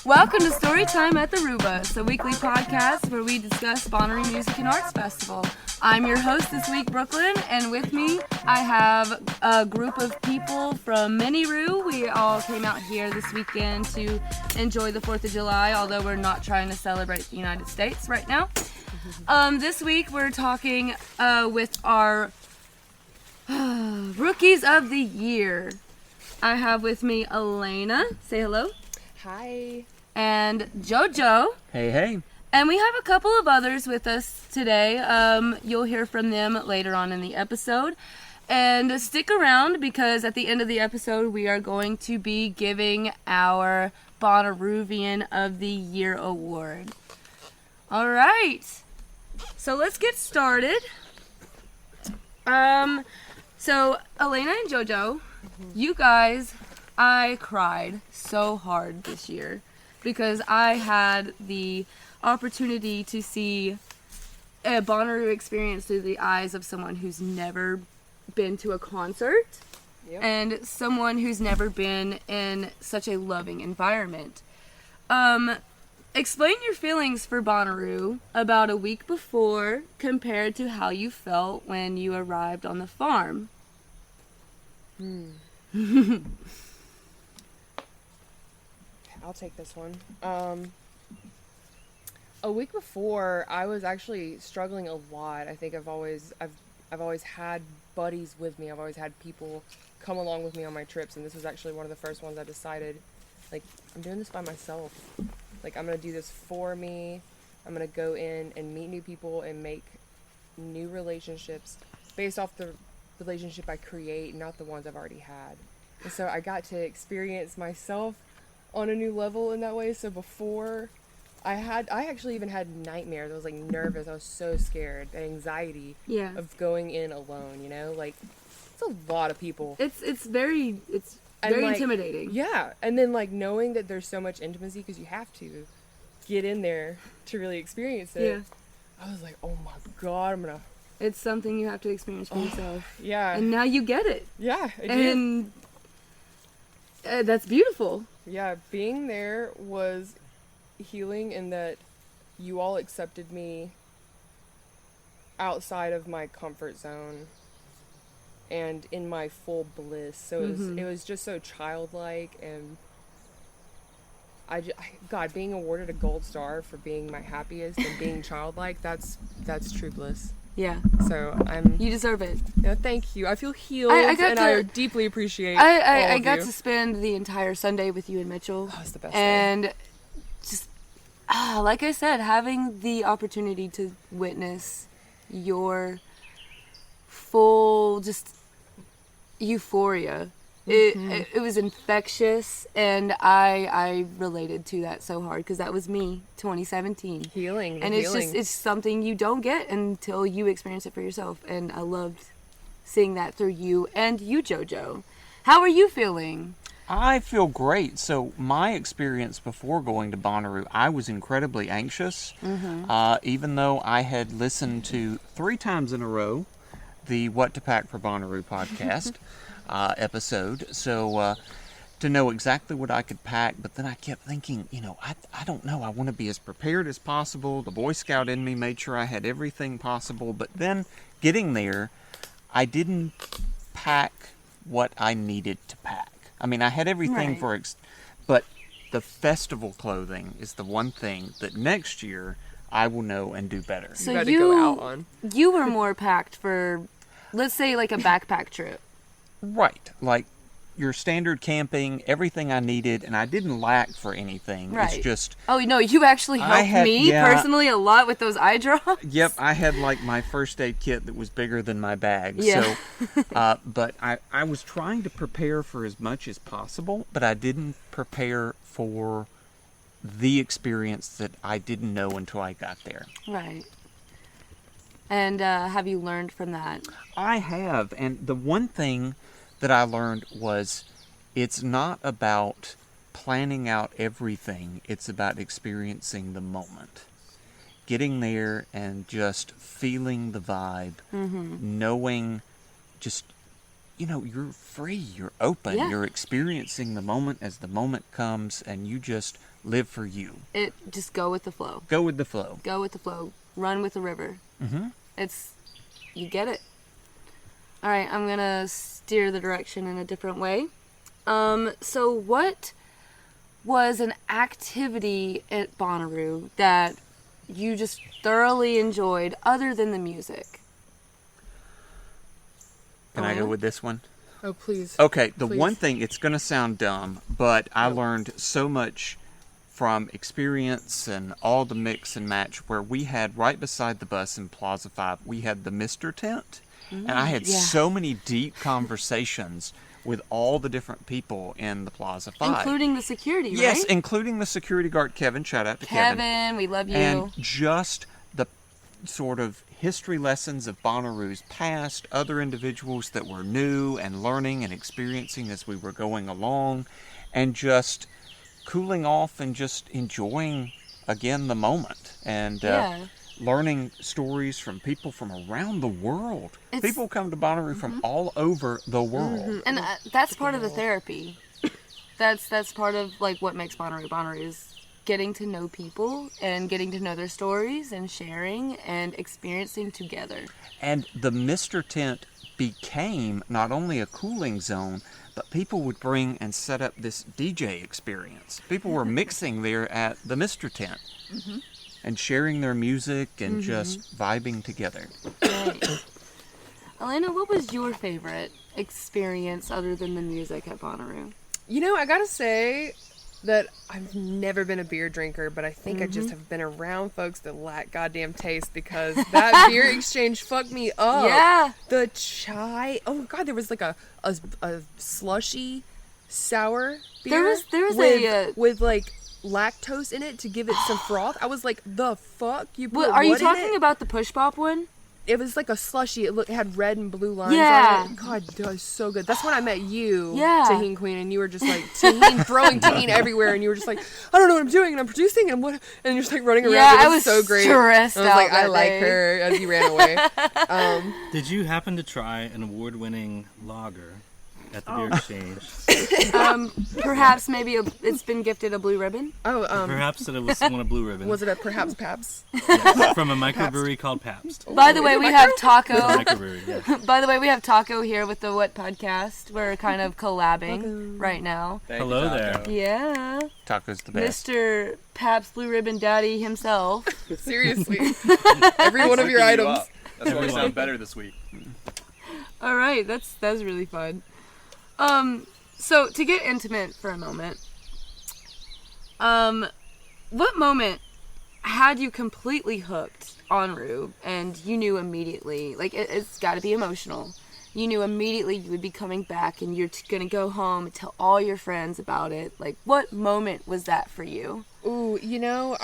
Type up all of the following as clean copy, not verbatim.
Welcome to Storytime at the Rubas, a weekly podcast where we discuss Bonnaroovian Music and Arts Festival. I'm your host this week, Brooklyn, and with me I have a group of people from Mini Roo. We all came out here this weekend to enjoy the 4th of July, although we're not trying to celebrate the United States right now. This week we're talking with our Rookies of the Year. I have with me Alanna. Say hello. Hi. And JoJo. Hey, hey. And we have a couple of others with us today. You'll hear from them later on in the episode. And stick around because at the end of the episode, we are going to be giving our Bonnaroovian of the Year award. All right. So let's get started. So Alanna and JoJo, you guys, I cried so hard this year because I had the opportunity to see a Bonnaroo experience through the eyes of someone who's never been to a concert and someone who's never been in such a loving environment. Explain your feelings for Bonnaroo about a week before compared to how you felt when you arrived on the farm. I'll take this one. A week before, I was actually struggling a lot. I think I've always had buddies with me. I've always had people come along with me on my trips, and this was actually one of the first ones I decided, like, I'm doing this by myself. Like, I'm gonna do this for me. I'm gonna go in and meet new people and make new relationships based off the relationship I create, not the ones I've already had. And so I got to experience myself on a new level in that way. So before, I actually even had nightmares. I was like nervous. I was so scared. The anxiety of going in alone, you know? Like, it's a lot of people. It's very intimidating. Yeah. And then like knowing that there's so much intimacy because you have to get in there to really experience it. Yeah. I was like, oh my God, It's something you have to experience for yourself. Yeah. And now you get it. Yeah. And that's beautiful. Yeah, being there was healing in that you all accepted me outside of my comfort zone and in my full bliss. So it was just so childlike, and God, being awarded a gold star for being my happiest and being childlike, that's true bliss. Yeah. So you deserve it. Yeah, thank you. I feel healed, I deeply appreciate I got to spend the entire Sunday with you and Mitchell. Oh, it's the best and day. Just, like I said, having the opportunity to witness your full, just, euphoria. It was infectious, and I related to that so hard because that was me, 2017. Healing. And it's something you don't get until you experience it for yourself. And I loved seeing that through you and you, JoJo. How are you feeling? I feel great. So my experience before going to Bonnaroo, I was incredibly anxious, even though I had listened to 3 times in a row the What to Pack for Bonnaroo podcast episode. So to know exactly what I could pack, but then I kept thinking, I don't know. I want to be as prepared as possible. The Boy Scout in me made sure I had everything possible. But then getting there, I didn't pack what I needed to pack. I mean, I had everything but the festival clothing is the one thing that next year I will know and do better. So you got to go out on. You were more packed for, let's say, like a backpack trip. Right. Like your standard camping, everything I needed, and I didn't lack for anything. Right. It's just... Oh, no, you actually helped me personally a lot with those eye drops. Yep, I had like my first aid kit that was bigger than my bag. Yeah. So, but I was trying to prepare for as much as possible, but I didn't prepare for the experience that I didn't know until I got there. Right. And have you learned from that? I have, and the one thing that I learned was it's not about planning out everything, it's about experiencing the moment. Getting there and just feeling the vibe, knowing just, you're free, you're open, you're experiencing the moment as the moment comes, and you just live for you. It just go with the flow. Go with the flow. Go with the flow. Run with the river. Mm-hmm. You get it. All right, I'm gonna steer the direction in a different way. So what was an activity at Bonnaroo that you just thoroughly enjoyed other than the music? Can I go with this one? Oh, please. Okay, the Please. one thing, it's going to sound dumb, but I learned so much from experience and all the mix and match where we had right beside the bus in Plaza 5, we had the Mr. Tent. And I had so many deep conversations with all the different people in the Plaza 5. Including the security, right? Yes, including the security guard, Kevin. Shout out to Kevin. Kevin, we love you. And just the sort of history lessons of Bonnaroo's past, other individuals that were new and learning and experiencing as we were going along, and just cooling off and just enjoying, again, the moment. And learning stories from people from around the world. People come to Bonnaroo from all over the world. And that's part of the therapy. That's part of like what makes Bonnaroo Bonnaroo is getting to know people and getting to know their stories and sharing and experiencing together. And the Mr. Tent became not only a cooling zone, but people would bring and set up this DJ experience. People were mixing there at the Mr. Tent and sharing their music and just vibing together. Right. Alanna, what was your favorite experience other than the music at Bonnaroo? You know, I gotta say that I've never been a beer drinker, but I think I just have been around folks that lack goddamn taste because that beer exchange fucked me up. Yeah. The chai. Oh my god, there was like a slushy sour beer. There was with like lactose in it to give it some froth. I was like, the fuck? You put Are you what in talking it? about the push pop one? It was like a slushy. It had red and blue lines Yeah. on it. God, that was so good. That's when I met you, Yeah. Tahine Queen, and you were just like tahine, throwing tahine everywhere, and you were just like, I don't know what I'm doing, and I'm producing, and you're just like running around. Yeah, It I was so great. stressed I was like, out I that like day. her, as you ran away. Did you happen to try an award-winning lager at the beer exchange? Perhaps maybe it's been gifted a blue ribbon. Perhaps that it was one of Blue Ribbon. Was it a perhaps Pabst? Yes, from a microbrewery called Pabst. By the way, we have Taco. Microbrewery, yeah. By the way, we have Taco here with the What Podcast. We're kind of collabing right now. Hello there. Yeah. Taco's the best. Mr. Pabst Blue Ribbon Daddy himself. Seriously. Every one of your items. That's why we sound better this week. All right, that's really fun. So to get intimate for a moment, what moment had you completely hooked on Roo and you knew immediately, like it's got to be emotional, you knew immediately you would be coming back and you're gonna go home and tell all your friends about it? Like, what moment was that for you? Ooh, you know,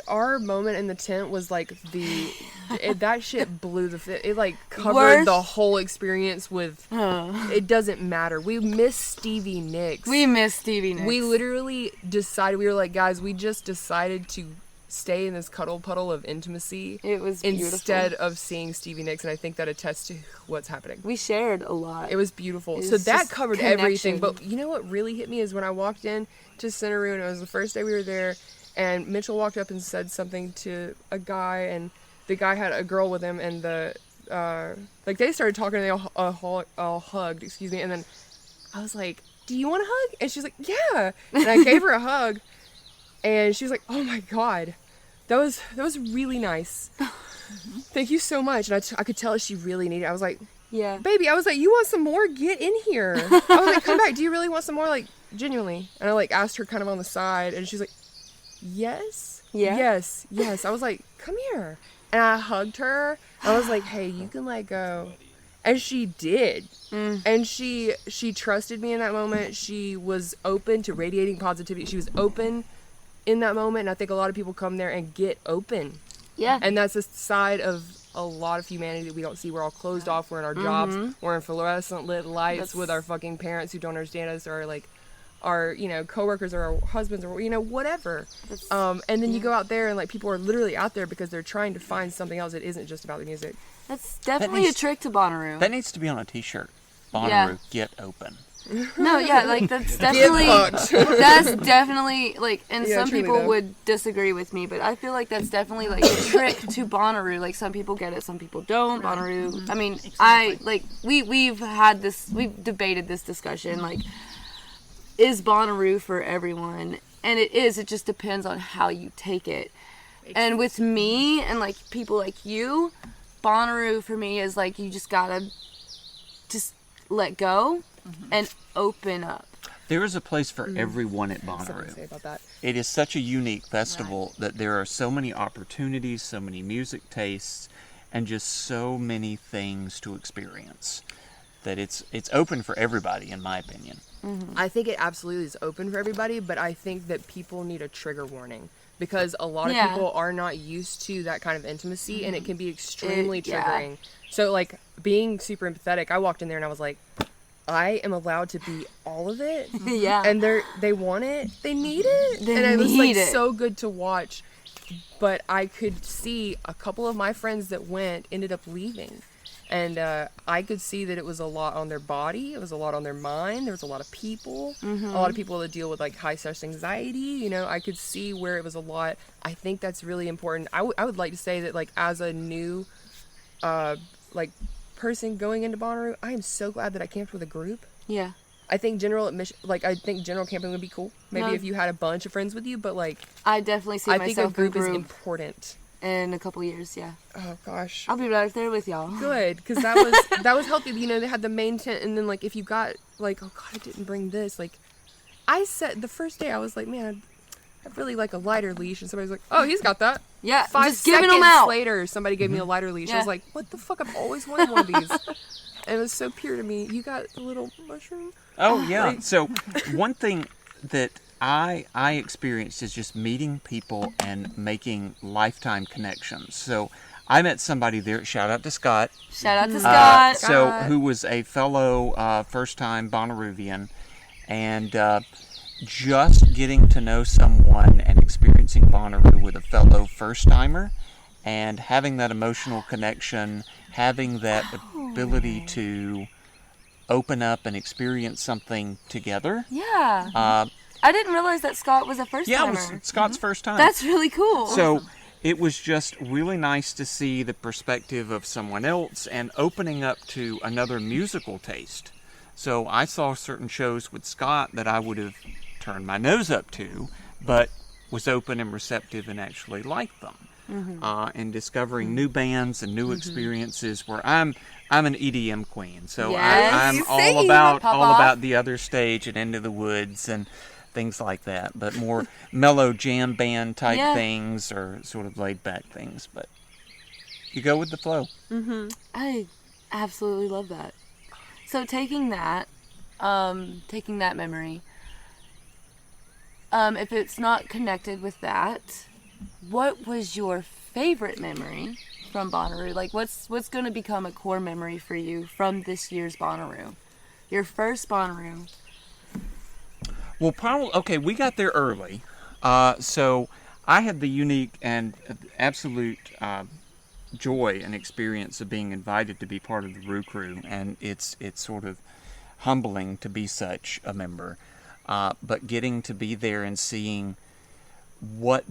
our moment in the tent was like that shit blew it like covered the whole experience with, it doesn't matter. We miss Stevie Nicks. We miss Stevie Nicks. We literally decided, we were like, guys, we just decided to stay in this cuddle puddle of intimacy. It was beautiful. Instead of seeing Stevie Nicks, and I think that attests to what's happening. We shared a lot. It was beautiful. It So was that just covered connection. everything. But you know what really hit me is when I walked in to Centeroo, and it was the first day we were there, and Mitchell walked up and said something to a guy, and the guy had a girl with him, and like they started talking, and they all hugged, excuse me, and then I was like, do you want a hug? And she's like, yeah. And I gave her a hug, and she was like, oh my God, that was really nice. Thank you so much. And I could tell she really needed it. I was like, Yeah. baby, I was like, you want some more? Get in here. I was like, come back. Do you really want some more? Like, genuinely. And I like asked her kind of on the side, and she's like, yes. Yeah. Yes. I was like, come here. And I hugged her. I was like, hey, you can let go. And she did. And she trusted me in that moment. She was open to radiating positivity. She was open in that moment. And I think a lot of people come there and get open. Yeah. And that's a side of a lot of humanity that we don't see. We're all closed off. We're in our jobs. We're in fluorescent lit lights with our fucking parents who don't understand us, or like our, coworkers or our husbands, or, whatever. And then you go out there and like people are literally out there because they're trying to find something else that isn't just about the music. That's definitely a trick to Bonnaroo. That needs to be on a t-shirt. Bonnaroo, get open. No, yeah, like that's definitely like, and Yeah, some truly people though. would disagree with me, but I feel like that's definitely like a trick to Bonnaroo. Like some people get it, some people don't. Bonnaroo. I mean, we've debated this discussion. Like, is Bonnaroo for everyone? And it is. It just depends on how you take it. And with me and like people like you, Bonnaroo for me is like you just gotta just let go and open up. There is a place for everyone at Something to say Bonnaroo. about that. It is such a unique festival that there are so many opportunities, so many music tastes, and just so many things to experience that it's open for everybody, in my opinion. I think it absolutely is open for everybody, but I think that people need a trigger warning because a lot of Yeah. people are not used to that kind of intimacy and it can be extremely yeah. triggering. So, like, being super empathetic, I walked in there and I was like, I am allowed to be all of it. Yeah. And they want it. They need it. They and it was like need it. so good to watch. But I could see a couple of my friends that went ended up leaving. And I could see that it was a lot on their body. It was a lot on their mind. There was a lot of people. A lot of people that deal with like high stress anxiety. You know, I could see where it was a lot. I think that's really important. I would like to say that like as a new like person going into Bonnaroo, I am so glad that I camped with a group. Yeah. I think general camping would be cool. Maybe No. if you had a bunch of friends with you, but like I definitely see I think myself a group in is group important. in a couple years. Yeah. Oh gosh. I'll be right there with y'all. Good, because that was healthy. You know, they had the main tent, and then like if you got like, oh god, I didn't bring this. Like, I said the first day I was like, man, I'd really like a lighter leash, and somebody's like, oh, he's got that. Yeah. 5 just giving seconds them out. later, somebody gave me a lighter leash. I Yeah. was like, what the fuck? I've always wanted one of these, and it was so pure to me. You got the little mushroom. Oh yeah. So one thing that I experienced is just meeting people and making lifetime connections. So I met somebody there. Shout out to Scott. Shout out to Scott. So who was a fellow first-time Bonnaroovian, and just getting to know someone and experiencing Bonnaroo with a fellow first-timer, and having that emotional connection, having that ability to open up and experience something together. Yeah. I didn't realize that Scott was a first Yeah, it timer. was Scott's first time. That's really cool. So it was just really nice to see the perspective of someone else and opening up to another musical taste. So I saw certain shows with Scott that I would have turned my nose up to, but was open and receptive and actually liked them. And discovering new bands and new experiences where I'm an EDM queen, so Yes. I'm You all sing, about Pop all off. about the other stage and Into the Woods and things like that, but more mellow jam band type Yeah. things or sort of laid back things. But you go with the flow. I absolutely love that. So taking that memory, if it's not connected with that, what was your favorite memory from Bonnaroo? Like, what's going to become a core memory for you from this year's Bonnaroo? Your first Bonnaroo. Well, probably, okay, we got there early, so I had the unique and absolute joy and experience of being invited to be part of the Roo crew, and it's sort of humbling to be such a member, but getting to be there and seeing what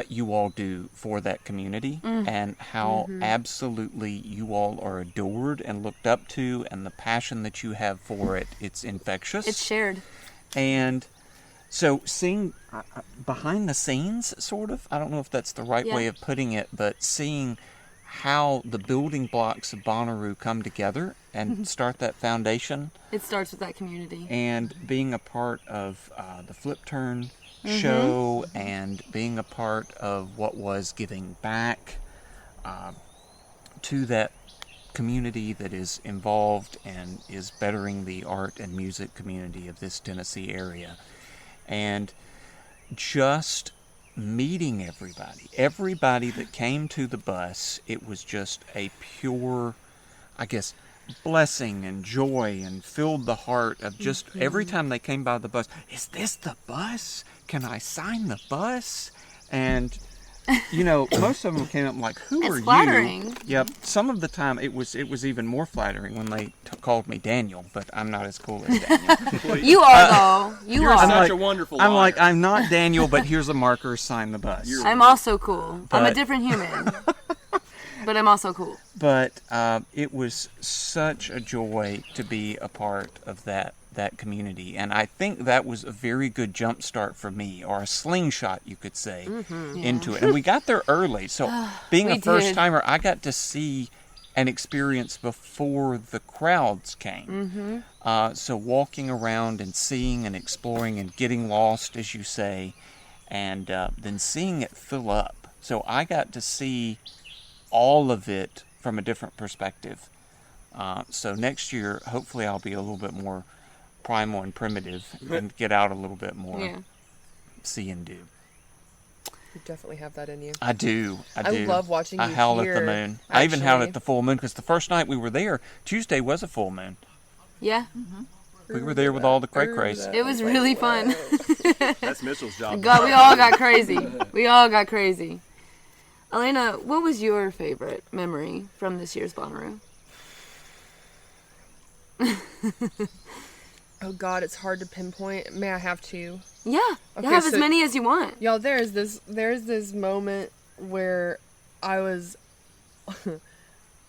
you all do for that community and how absolutely you all are adored and looked up to, and the passion that you have for it, it's infectious. It's shared. And so seeing behind the scenes, sort of, I don't know if that's the right way of putting it, but seeing how the building blocks of Bonnaroo come together and start that foundation, It starts with that community. and being a part of the Flip Turn show and being a part of what was giving back to that community that is involved and is bettering the art and music community of this Tennessee area. And just meeting everybody that came to the bus, it was just a pure, I guess, blessing and joy, and filled the heart of just every time they came by the bus, is this the bus? Can I sign the bus? And most of them came up like, "Who It's are flattering. you?" Yep. Some of the time, it was even more flattering when they called me Daniel, but I'm not as cool as Daniel. You are though. You You're are. such a wonderful I'm liar. like, I'm not Daniel, but here's a marker. Sign the bus. I'm also cool. I'm a But- different human. But I'm also cool. But it was such a joy to be a part of that community, and I think that was a very good jump start for me, or a slingshot, you could say, into it. And we got there early, so being We a first did. timer, I got to see and experience before the crowds came. So walking around and seeing and exploring and getting lost, as you say, and then seeing it fill up. So I got to see all of it from a different perspective. So next year, hopefully I'll be a little bit more primal and primitive and get out a little bit more. Yeah. See and do. You definitely have that in you. I do. I love watching I you howl here, at the moon. I even howled actually. at the full moon because the first night we were there, Tuesday was a full moon. Yeah. We were there with all the cray-crays. It was really fun. That's Mitchell's job. God, we all got crazy. We all got crazy. Alanna, what was your favorite memory from this year's Bonnaroo? Oh God, it's hard to pinpoint. May I have two? Yeah. Okay, have as so- many as you want. Y'all, there's this moment where I was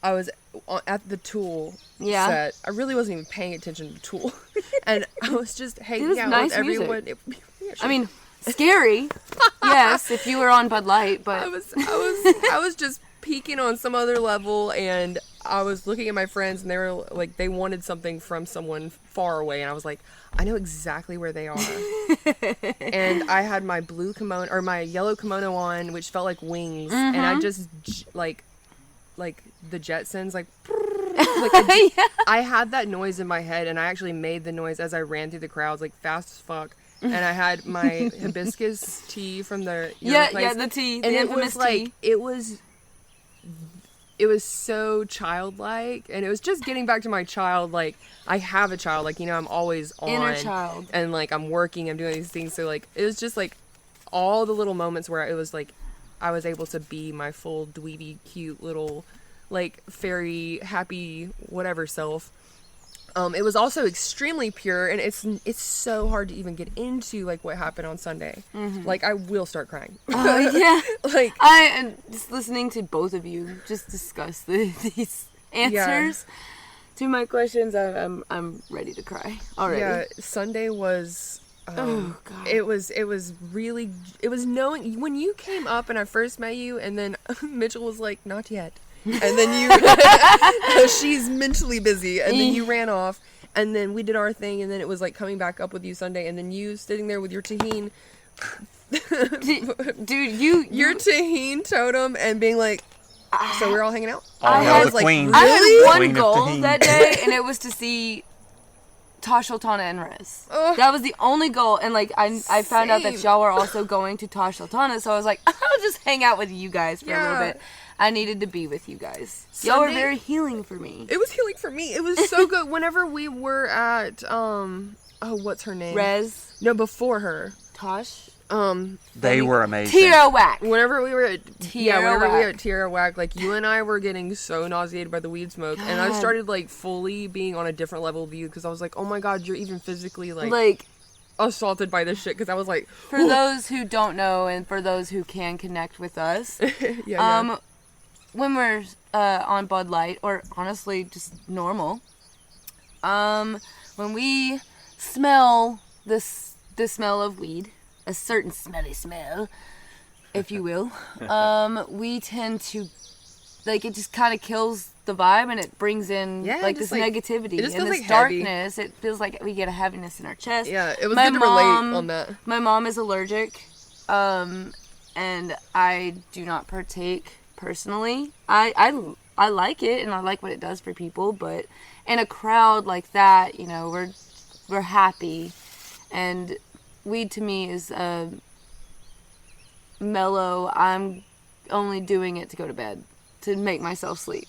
at the Tool Yeah. set. I really wasn't even paying attention to Tool, and I was just hanging was out nice with everyone. music. I mean, scary. Yes, if you were on Bud Light, but I was just peeking on some other level, and I was looking at my friends, and they were like, they wanted something from someone far away, and I was like, I know exactly where they are. And I had my blue kimono or my yellow kimono on, which felt like wings, and I just like the Jetsons, like I had that noise in my head, and I actually made the noise as I ran through the crowds, like fast as fuck. And I had my hibiscus tea from the place. the tea, and the it infamous was like tea. it was so childlike, and it was just getting back to my child. Like, I have a child, like, I'm always on, Inner child. and like I'm working, I'm doing these things. So like it was just like all the little moments where it was like I was able to be my full dweeby, cute little like fairy, happy, whatever self. It was also extremely pure, and it's so hard to even get into like what happened on Sunday. Like, I will start crying. Yeah. Like, I am just listening to both of you just discuss these answers to my questions. I'm ready to cry already. yeah, Sunday was. Oh God. It was really, it was knowing when you came up and I first met you, and then Mitchell was like, not yet. And then you, she's mentally busy, and then you ran off, and then we did our thing, and then it was like coming back up with you Sunday, and then you sitting there with your tahine, Dude, your tahine totem, and being like, so we're all hanging out? I hell, was the queen. I had one Queen of goal Tahine. that day, and it was to see Tosh, Sultana, and Riz. Ugh. That was the only goal, and like I found out that Same. y'all were also going to Tosh, Sultana, so I was like, I'll just hang out with you guys for a little Yeah. bit. I needed to be with you guys. Y'all were Sunday- very healing for me. It was healing for me. It was so good. Whenever we were at, what's her name? Rez, No, before her. Tosh, They were amazing. Tira Whack. Whenever we were at Tierra Whack. Tierra Whack, like you and I were getting so nauseated by the weed smoke, and I God. started like fully being on a different level of you because I was like, oh my God, you're even physically like assaulted by this shit. Because I was like, For those who don't know, and for those who can connect with us, yeah. when we're on Bud Light, or honestly just normal, when we smell the smell of weed, a certain smelly smell, if you will, we tend to, like, it just kind of kills the vibe, and it brings in like just, this like, negativity it just and feels, this like, heavy. darkness. It feels like we get a heaviness in our chest. Yeah, it was My good to mom- relate on that. My mom is allergic, and I do not partake personally. I like it, and I like what it does for people, but in a crowd like that, we're happy, and weed to me is mellow. I'm only doing it to go to bed, to make myself sleep,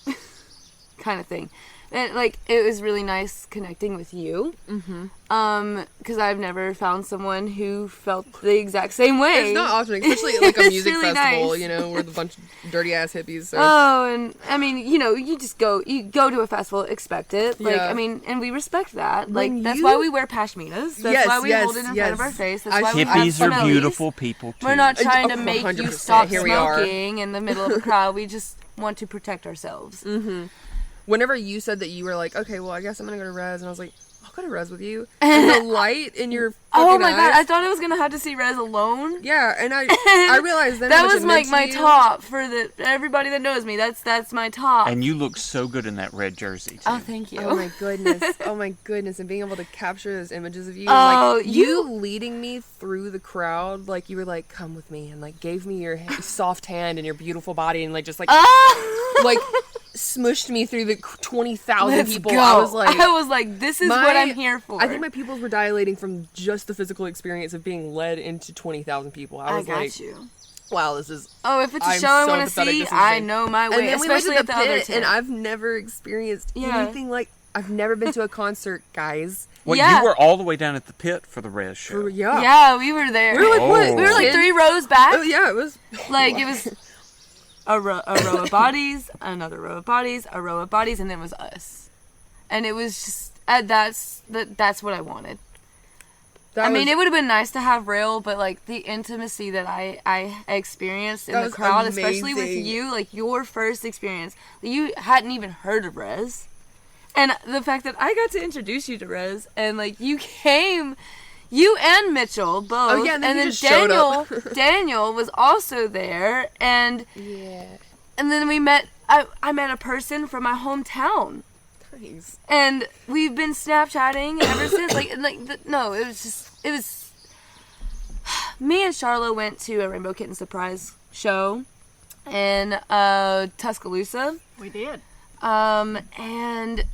kind of thing. it was really nice connecting with you. Because I've never found someone who felt the exact same way. It's not often, especially at like a music really festival, nice. you know, we're the bunch of dirty ass hippies. So. Oh, and I mean, you know, you go to a festival, expect it. Like, Yeah. I mean, and we respect that. When Like, that's you- why we wear pashminas. That's Yes, why we yes, hold it in front of our yes. face. That's why we have Hippies are smellies. beautiful people too. We're not trying to Oh, make you 100%. stop Here we are. smoking in the middle of a crowd. We just want to protect ourselves. Whenever you said that you were like, okay, well, I guess I'm gonna go to Res, and I was like, I'll go to Res with you. And the light in your Oh fucking my god, I eyes- thought I was gonna have to see Rez alone. Yeah, and I realized then That how much was it like meant my to you. top for everybody that knows me. That's my top. And you look so good in that red jersey too. Oh, thank you. Oh my goodness! Oh my goodness! And being able to capture those images of you, Oh, and, like you leading me through the crowd, like you were like, "Come with me," and like gave me your soft hand and your beautiful body, and like just like Ah! like smushed me through the 20,000 Let's people. go. I was like, this is what I'm here for. I think my pupils were dilating from just the physical experience of being led into 20,000 people. I was got like, you. wow, this is. Oh, if it's a I'm show I so want to pathetic, see, this is I insane. know my way. And then we went especially to at the the other pit, tent. and I've never experienced Yeah. anything like. I've never been to a concert, guys. Well, Yeah. you were all the way down at the pit for the Rez show. Yeah. Yeah, we were there. We were like, what? Oh. We were like 10? 3 rows back. Oh, yeah, it was. Like it was a row of bodies, another row of bodies, a row of bodies, and then it was us. And it was just that's what I wanted. That I mean, was- it would have been nice to have rail, but like the intimacy that I experienced in That the was crowd, especially with amazing. you, like your first experience, you hadn't even heard of Rez, and the fact that I got to introduce you to Rez, and like you came, you and Mitchell both, Oh, yeah, and then you then just showed Daniel, up. Daniel was also there, and Yeah. then we met. I met a person from my hometown. Thanks. And we've been Snapchatting ever since. No, it was me and Charlotte went to a Rainbow Kitten surprise show in Tuscaloosa. We did. And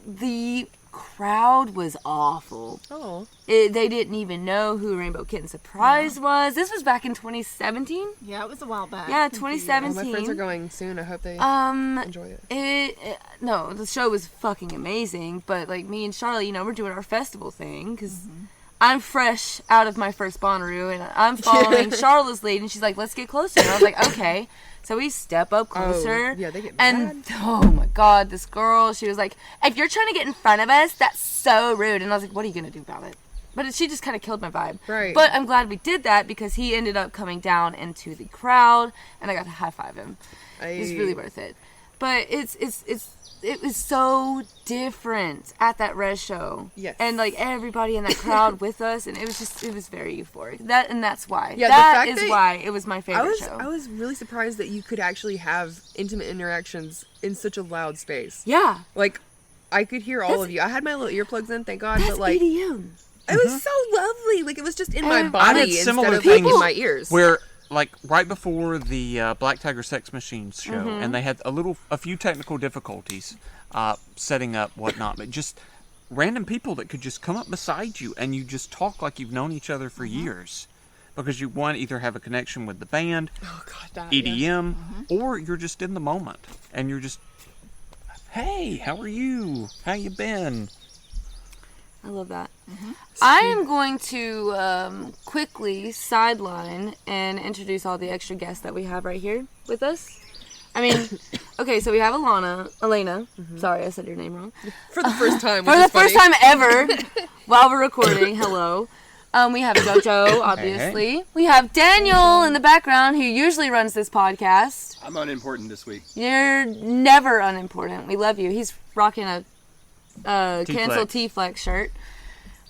the crowd was awful. Oh. They didn't even know who Rainbow Kitten Surprise was. This was back in 2017. Yeah, it was a while back. Yeah, Thank you. 2017. Well, my friends are going soon. I hope they enjoy it. No, the show was fucking amazing, but like me and Charlotte, you know, we're doing our festival thing because I'm fresh out of my first Bonnaroo and I'm following Charlotte's lead, and she's like, let's get closer. And I was like, okay. So we step up closer. yeah, they get and oh my god, this girl, she was like, if you're trying to get in front of us, that's so rude. And I was like, what are you gonna do about it? But she just kind of killed my vibe. Right. But I'm glad we did that because he ended up coming down into the crowd, and I got to high five him. It was really worth it. But it was so different at that Rez show. Yes. And like everybody in that crowd with us, and it was very euphoric. That's why. Yeah, the that fact is that why it was my favorite I show. was really surprised that you could actually have intimate interactions in such a loud space. Yeah. Like, I could hear all of you. I had my little earplugs in, thank God, That's but like, BDM. it was so lovely. Like, it was just in my I I body had instead similar of like things in my ears. where, like, right before the Black Tiger Sex Machines show, and they had a few technical difficulties setting up whatnot, but just random people that could just come up beside you and you just talk like you've known each other for years, because you either have a connection with the band, Oh God, that EDM, or you're just in the moment and you're just, hey, how are you? How you been? I love that. I am going to quickly sideline and introduce all the extra guests that we have right here with us. I mean, okay, so we have Alanna. Sorry, I said your name wrong. For the first time. For which the is funny. first time ever, while we're recording, hello. We have JoJo, obviously. Hey. We have Daniel in the background, who usually runs this podcast. I'm unimportant this week. You're never unimportant. We love you. He's rocking a cancel T-Flex. T-Flex shirt.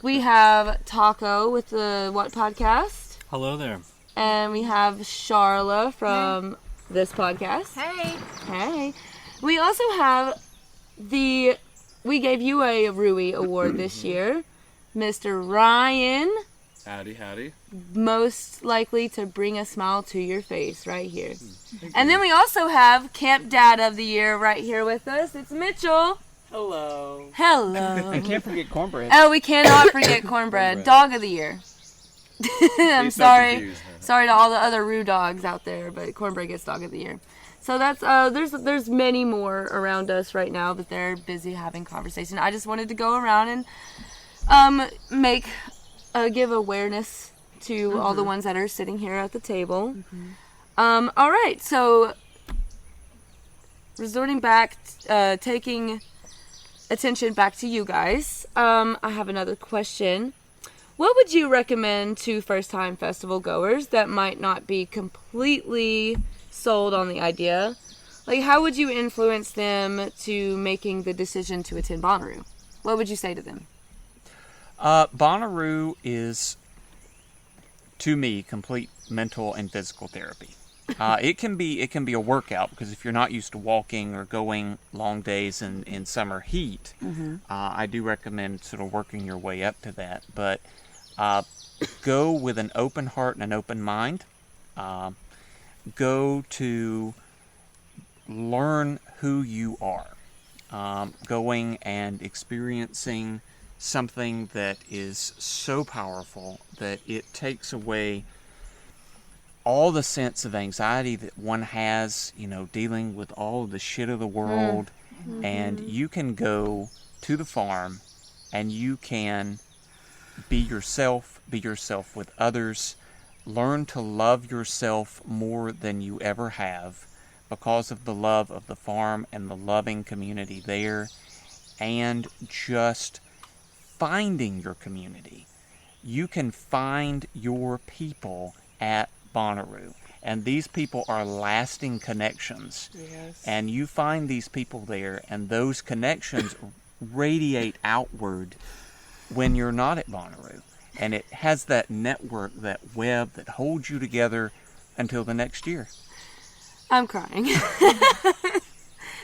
We have Taco with the What Podcast. Hello there. And we have Charla from this podcast. Hey. Hey. We also have we gave you a Rui Award this year. Mr. Ryan, Howdy, howdy. most likely to bring a smile to your face right here. And then we also have Camp Dad of the Year right here with us. It's Mitchell. Hello. Hello. And can't forget cornbread. Oh, we cannot forget cornbread. Dog of the Year. I'm Please don't sorry. confuse, huh? Sorry to all the other Roo dogs out there, but cornbread gets Dog of the Year. So that's there's many more around us right now, but they're busy having conversation. I just wanted to go around and give awareness to all the ones that are sitting here at the table. All right, so resorting back, taking attention back to you guys. I have another question. What would you recommend to first-time festival goers that might not be completely sold on the idea? Like, how would you influence them to making the decision to attend Bonnaroo? What would you say to them? Bonnaroo is, to me, complete mental and physical therapy. It can be a workout, because if you're not used to walking or going long days in summer heat, I do recommend sort of working your way up to that. But go with an open heart and an open mind. Go to learn who you are. Going and experiencing something that is so powerful that it takes away all the sense of anxiety that one has, dealing with all of the shit of the world. And you can go to the farm and you can be yourself with others, learn to love yourself more than you ever have because of the love of the farm and the loving community there, and just finding your community. You can find your people at Bonnaroo, and these people are lasting connections. Yes. And you find these people there, and those connections radiate outward when you're not at Bonnaroo, and it has that network, that web that holds you together until the next year. I'm crying.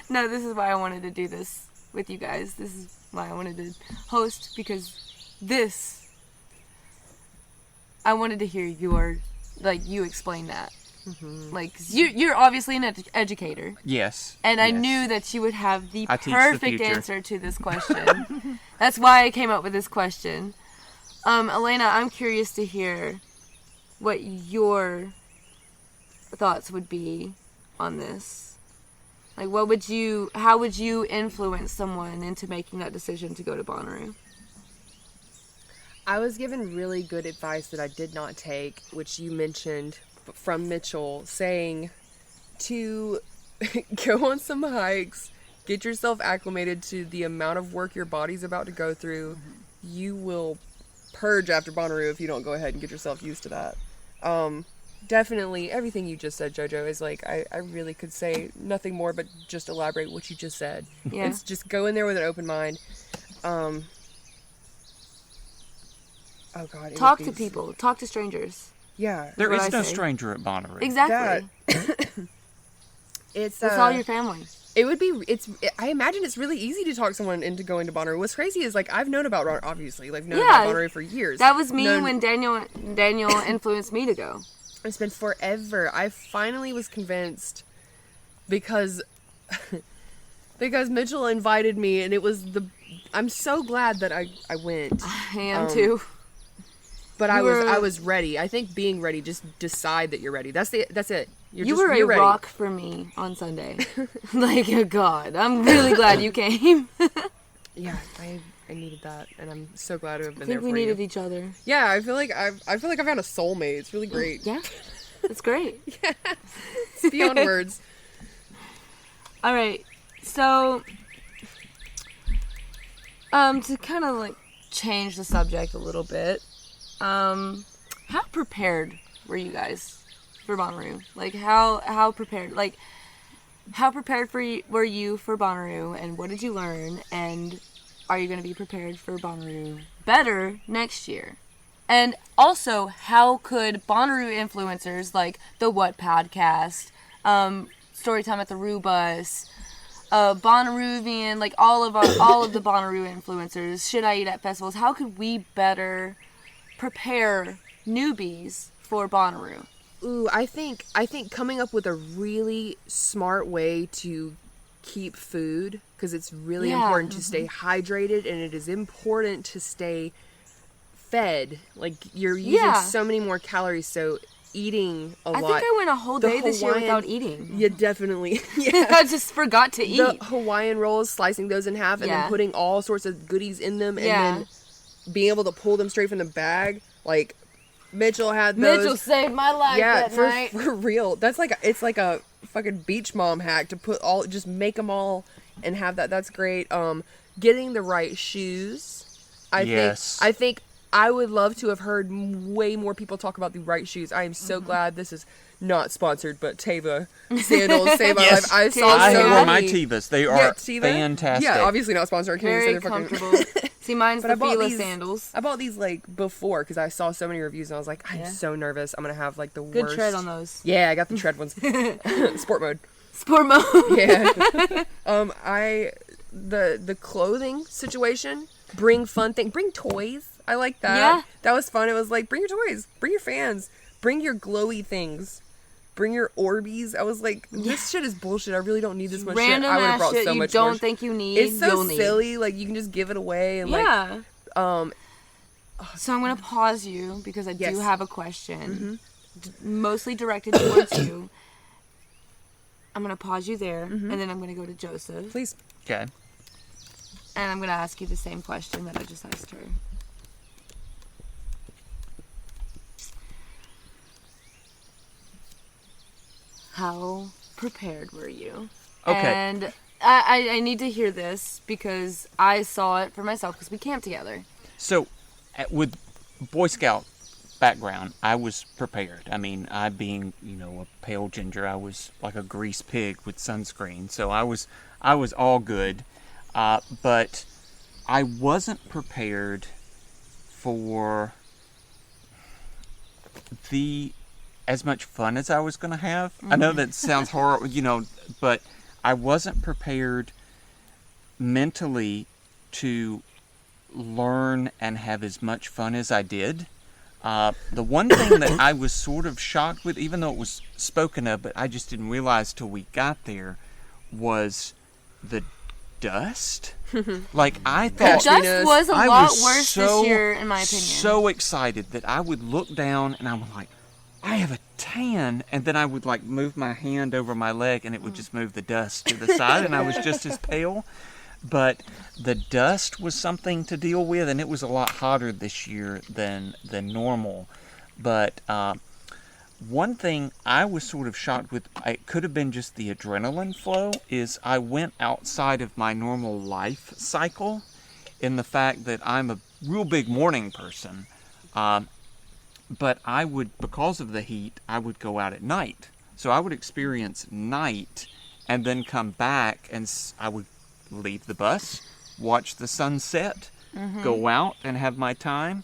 No, this is why I wanted to do this with you guys. This is why I wanted to host, because I wanted to hear you explain that. Like, you're obviously an educator. Yes. And I knew that you would have the perfect answer to this question. That's why I came up with this question. Alanna, I'm curious to hear what your thoughts would be on this. Like, how would you influence someone into making that decision to go to Bonnaroo? I was given really good advice that I did not take, which you mentioned from Mitchell, saying to go on some hikes, get yourself acclimated to the amount of work your body's about to go through. You will purge after Bonnaroo if you don't go ahead and get yourself used to that. Definitely everything you just said, JoJo, is like, I really could say nothing more but just elaborate what you just said. Yeah. It's just go in there with an open mind. Oh God. Talk to people. Talk to strangers. Yeah. There is no say. stranger at Bonnaroo. Exactly. It's all your family. It would be, I imagine it's really easy to talk someone into going to Bonnaroo. What's crazy is, like, I've known about, obviously, like, known about Bonnaroo for years. That was me when Daniel influenced me to go. It's been forever. I finally was convinced because Mitchell invited me, and it was I'm so glad that I went. I am too. But I was ready. I think being ready, just decide that you're ready. That's it. You're ready. Rock for me on Sunday. Like, oh God, I'm really glad you came. Yeah, I needed that, and I'm so glad to have been I there think for we you. needed each other. Yeah, I feel like I found a soulmate. It's really great. Yeah, it's great. Yeah, it's beyond words. All right, so to kind of like change the subject a little bit, how prepared were you guys for Bonnaroo? Like, how prepared? Like, how prepared were you for Bonnaroo, and what did you learn? And are you going to be prepared for Bonnaroo better next year? And also, how could Bonnaroo influencers like the What Podcast, Storytime at the Roo Bus, Bonnaroovian, like all of the Bonnaroo influencers, Should I Eat at Festivals, how could we better prepare newbies for Bonnaroo? Ooh, I think coming up with a really smart way to keep food, because it's really important to stay hydrated, and it is important to stay fed. Like, you're using so many more calories, so eating a lot. I think I went a whole The day this year Hawaiian- without eating. Yeah, definitely. Yeah. I just forgot to eat. The Hawaiian rolls, slicing those in half and Yeah. then putting all sorts of goodies in them and Yeah. then being able to pull them straight from the bag. Like, Mitchell had those. Mitchell saved my life that night. For real. It's like a fucking beach mom hack to just make them all and have that. That's great. Getting the right shoes. Yes. I think I would love to have heard way more people talk about the right shoes. I am so glad this is not sponsored, but Teva sandals save my life. I saw I so have many. my Tevas. They are Teva? fantastic. Yeah, obviously not sponsored. I can't Very even say they're fucking. comfortable. See, mine's But the I bought Fila these- sandals. I bought these like before because I saw so many reviews and I was like, I'm Yeah. so nervous. I'm gonna have like the Good worst. tread on those. Yeah, I got the tread ones. Sport mode. Sport mode. Yeah. The clothing situation. Bring fun things. Bring toys. I like that. Yeah. That was fun. It was like, bring your toys. Bring your fans. Bring your glowy things. Bring your Orbeez. I was like, this shit is bullshit. I really don't need this much Random shit. I would have ass brought shit so you much don't more. think you need. It's so you'll need. silly. Like, you can just give it away and Yeah. like, So I'm gonna pause you because I Yes. do have a question, mostly directed towards you. I'm gonna pause you there, and then I'm gonna go to Joseph, please. Okay. and I'm gonna ask you the same question that I just asked her. How prepared were you? Okay. And I need to hear this because I saw it for myself because we camped together. So, with Boy Scout background, I was prepared. I mean, I being, a pale ginger, I was like a grease pig with sunscreen. So I was all good. But I wasn't prepared for as much fun as I was going to have. I know that sounds horrible, but I wasn't prepared mentally to learn and have as much fun as I did. The one thing that I was sort of shocked with, even though it was spoken of, but I just didn't realize till we got there, was the dust. Like, I thought... The dust was a I lot was worse so, this year, in my opinion. So excited that I would look down and I was like, I have a tan, and then I would like move my hand over my leg and it would just move the dust to the side and I was just as pale. But the dust was something to deal with, and it was a lot hotter this year than normal. But one thing I was sort of shocked with, it could have been just the adrenaline flow, is I went outside of my normal life cycle in the fact that I'm a real big morning person. But I would, because of the heat, I would go out at night. So I would experience night and then come back and I would leave the bus, watch the sunset, go out and have my time,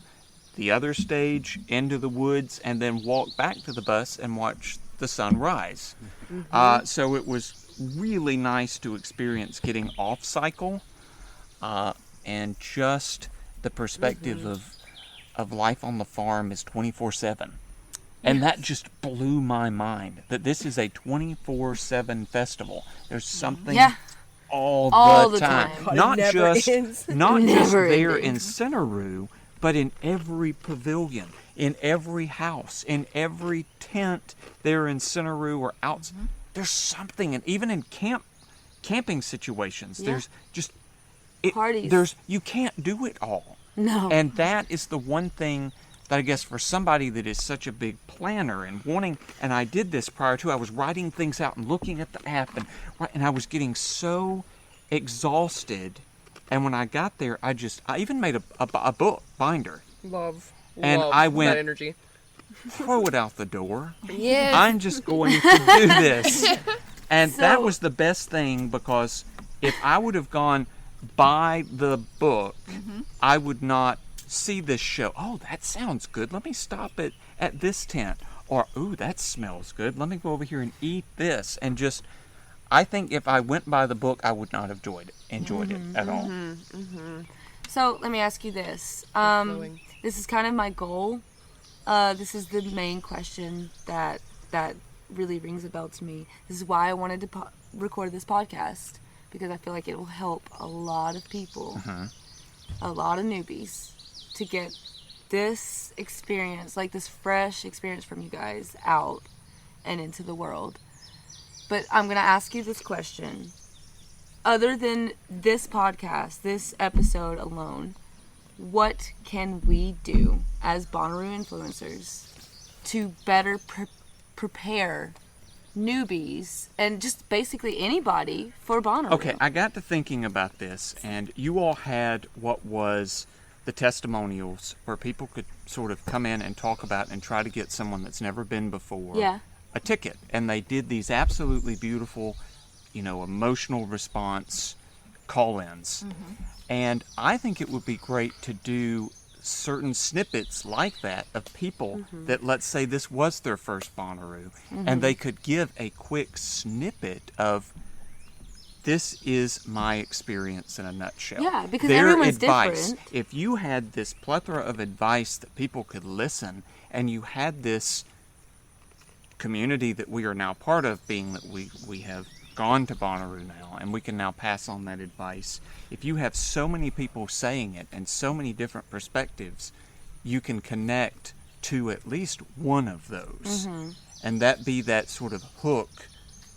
the other stage, into the woods, and then walk back to the bus and watch the sun rise. So it was really nice to experience getting off cycle and just the perspective of life on the farm is 24/7. And that just blew my mind, that this is a 24/7 festival. There's something all the time. God, Not it never just ends. Never there ending. in Centeroo, but in every pavilion, in every house, in every tent there in Centeroo or out. There's something, and even in camping situations, there's just Parties. you can't do it all. No. And that is the one thing that I guess for somebody that is such a big planner and wanting, and I did this prior to, I was writing things out and looking at the app, and I was getting so exhausted. And when I got there, I even made a book binder. Love And I went- that energy. Throw it out the door. Yes. I'm just going to do this. And that So- was the best thing, because if I would have gone by the book, I would not see this show. Oh, that sounds good. Let me stop it at this tent. Or, ooh, that smells good. Let me go over here and eat this. And just, I think if I went by the book, I would not have enjoyed it at all. So let me ask you this. Flowing. This is kind of my goal. This is the main question that really rings a bell to me. This is why I wanted to record this podcast, because I feel like it will help a lot of people, a lot of newbies, to get this experience, like this fresh experience from you guys out and into the world. But I'm going to ask you this question. Other than this podcast, this episode alone, what can we do as Bonnaroo influencers to better prepare newbies and just basically anybody for Bonnaroo? Okay, I got to thinking about this, and you all had what was the testimonials where people could sort of come in and talk about and try to get someone that's never been before a ticket. And they did these absolutely beautiful, emotional response call-ins. And I think it would be great to do certain snippets like that of people that, let's say this was their first Bonnaroo, and they could give a quick snippet of, this is my experience in a nutshell. Yeah, because their everyone's advice. different. If you had this plethora of advice that people could listen, and you had this community that we are now part of, being that we have gone to Bonnaroo now, and we can now pass on that advice. If you have so many people saying it and so many different perspectives, you can connect to at least one of those, and that be that sort of hook.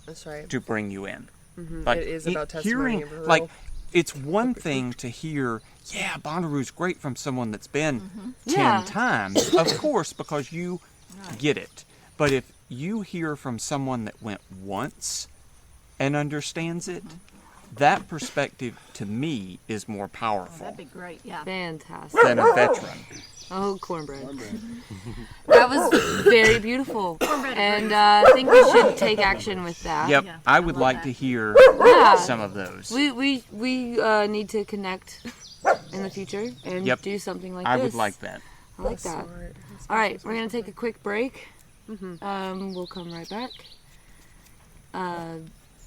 That's right. To bring you in. It is about testimony of real. It's one thing to hear, yeah, Bonnaroo's great from someone that's been 10 times, of course, because you get it. But if you hear from someone that went once and understands it, that perspective to me is more powerful That'd be great, yeah. Fantastic. than a veteran. Oh, cornbread. That was very beautiful. And I think we should take action with that. Yep, Yeah, I would I love like that. to hear Yeah. some of those. We need to connect in the future and Yep. do something like I this. would like that. I like that. All right, we're going to take a quick break. We'll come right back.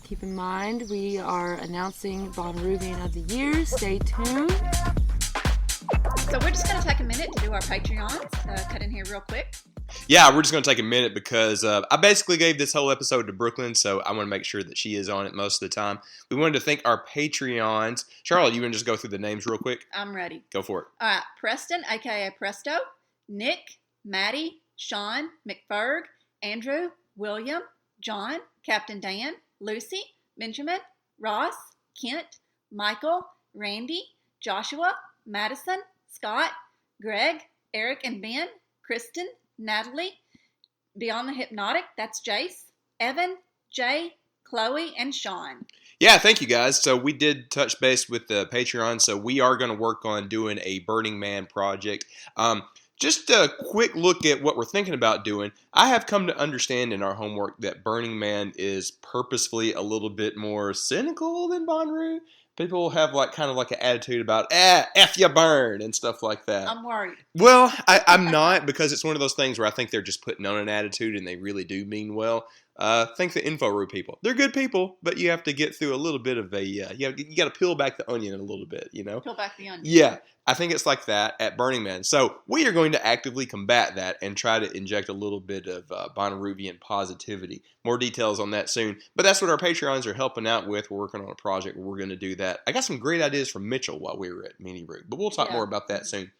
Keep in mind, we are announcing Bonnaroovian of the Year. Stay tuned. So we're just going to take a minute to do our Patreons. Cut in here real quick. Yeah, we're just going to take a minute because I basically gave this whole episode to Brooklyn, so I want to make sure that she is on it most of the time. We wanted to thank our Patreons. Charlotte, you want to just go through the names real quick? I'm ready. Go for it. All right, Preston, a.k.a. Presto, Nick, Maddie, Sean, McFerg, Andrew, William, John, Captain Dan, Lucy, Benjamin, Ross, Kent, Michael, Randy, Joshua, Madison, Scott, Greg, Eric and Ben, Kristen, Natalie, Beyond the Hypnotic, that's Jace, Evan, Jay, Chloe, and Sean. Yeah, thank you guys. So we did touch base with the Patreon, so we are going to work on doing a Burning Man project. Just a quick look at what we're thinking about doing. I have come to understand in our homework that Burning Man is purposefully a little bit more cynical than Bonnaroo. People have kind of an attitude about, F you burn, and stuff like that. I'm worried. Well, I'm not, because it's one of those things where I think they're just putting on an attitude and they really do mean well. Think the InfoRoo people. They're good people, but you have to get through a little bit of you got to peel back the onion a little bit, Peel back the onion. Yeah, I think it's like that at Burning Man. So we are going to actively combat that and try to inject a little bit of Bonnaroovian positivity. More details on that soon. But that's what our Patreons are helping out with. We're working on a project where we're going to do that. I got some great ideas from Mitchell while we were at Mini Roo, but we'll talk more about that soon.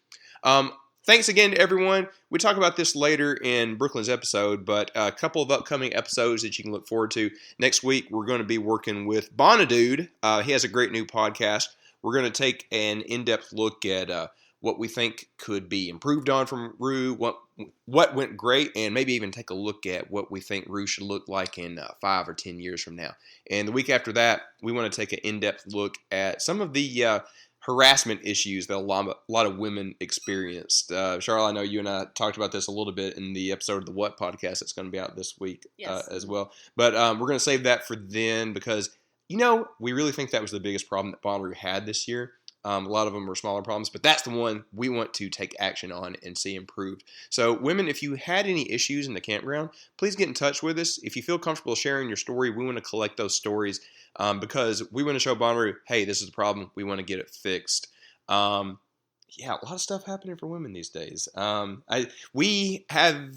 Thanks again to everyone. We talk about this later in Brooklyn's episode, but a couple of upcoming episodes that you can look forward to. Next week, we're going to be working with Bonnadude. He has a great new podcast. We're going to take an in-depth look at what we think could be improved on from Roo, what went great, and maybe even take a look at what we think Roo should look like in 5 or 10 years from now. And the week after that, we want to take an in-depth look at some of the harassment issues that a lot of women experienced. Charlotte, I know you and I talked about this a little bit in the episode of the What podcast that's going to be out this week as well. But we're going to save that for then because, we really think that was the biggest problem that Bonnaroo had this year. A lot of them were smaller problems, but that's the one we want to take action on and see improved. So women, if you had any issues in the campground, please get in touch with us. If you feel comfortable sharing your story, we want to collect those stories because we want to show Bonnaroo, hey, this is the problem. We want to get it fixed. A lot of stuff happening for women these days. We have